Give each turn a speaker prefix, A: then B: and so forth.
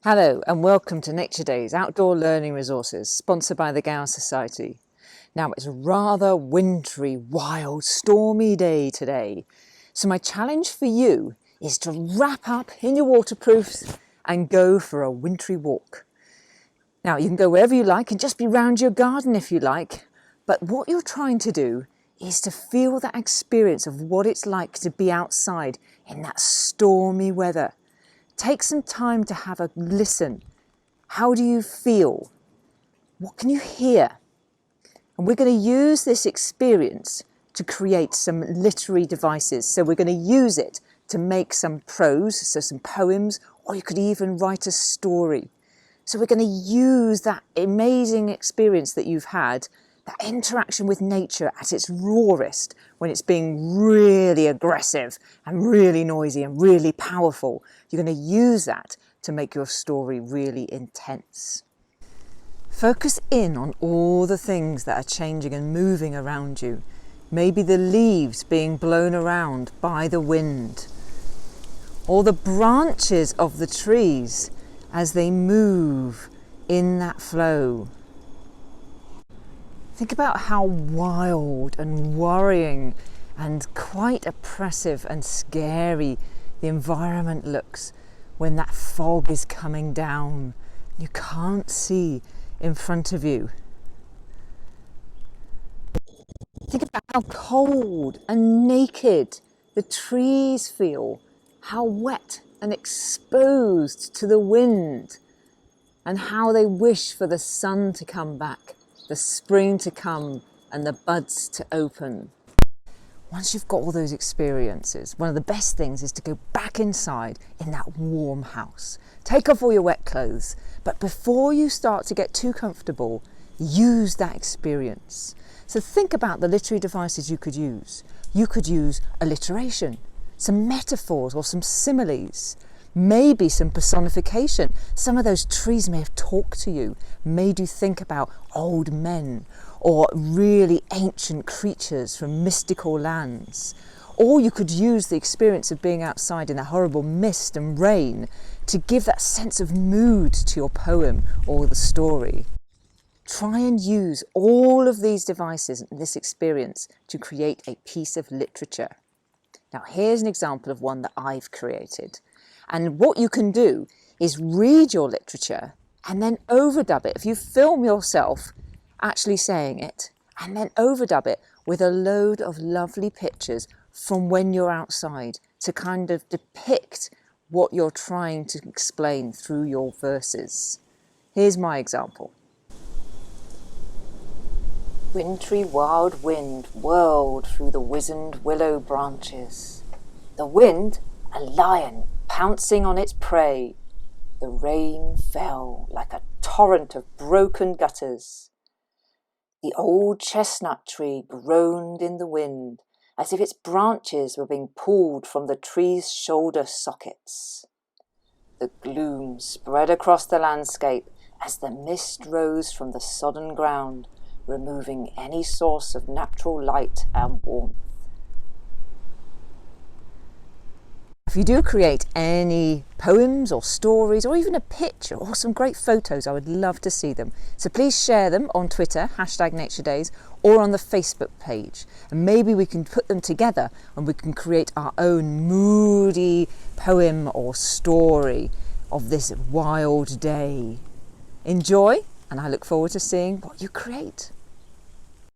A: Hello and welcome to Nature Days Outdoor Learning Resources, sponsored by the Gower Society. Now it's a rather wintry, wild, stormy day today. So my challenge for you is to wrap up in your waterproofs and go for a wintry walk. Now you can go wherever you like and just be round your garden if you like, but what you're trying to do is to feel that experience of what it's like to be outside in that stormy weather. Take some time to have a listen. How do you feel? What can you hear? And we're going to use this experience to create some literary devices. So we're going to use it to make some prose, so some poems, or you could even write a story. So we're going to use that amazing experience that you've had, that interaction with nature at its rawest, when it's being really aggressive and really noisy and really powerful. You're going to use that to make your story really intense. Focus in on all the things that are changing and moving around you. Maybe the leaves being blown around by the wind, or the branches of the trees as they move in that flow. Think about how wild and worrying and quite oppressive and scary the environment looks when that fog is coming down. You can't see in front of you. Think about how cold and naked the trees feel, how wet and exposed to the wind, and how they wish for the sun to come back, the spring to come and the buds to open. Once you've got all those experiences, one of the best things is to go back inside in that warm house. Take off all your wet clothes, but before you start to get too comfortable, use that experience. So think about the literary devices you could use. You could use alliteration, some metaphors or some similes, maybe some personification. Some of those trees may have talked to you, made you think about old men or really ancient creatures from mystical lands. Or you could use the experience of being outside in the horrible mist and rain to give that sense of mood to your poem or the story. Try and use all of these devices and this experience to create a piece of literature. Now here's an example of one that I've created. And what you can do is read your literature and then overdub it. If you film yourself actually saying it and then overdub it with a load of lovely pictures from when you're outside to kind of depict what you're trying to explain through your verses. Here's my example. Wintry wild wind whirled through the wizened willow branches. The wind, a lion pouncing on its prey. The rain fell like a torrent of broken gutters. The old chestnut tree groaned in the wind as if its branches were being pulled from the tree's shoulder sockets. The gloom spread across the landscape as the mist rose from the sodden ground, removing any source of natural light and warmth. If you do create any poems or stories or even a picture or some great photos, I would love to see them. So please share them on Twitter, #NatureDays, or on the Facebook page. And maybe we can put them together and we can create our own moody poem or story of this wild day. Enjoy, and I look forward to seeing what you create.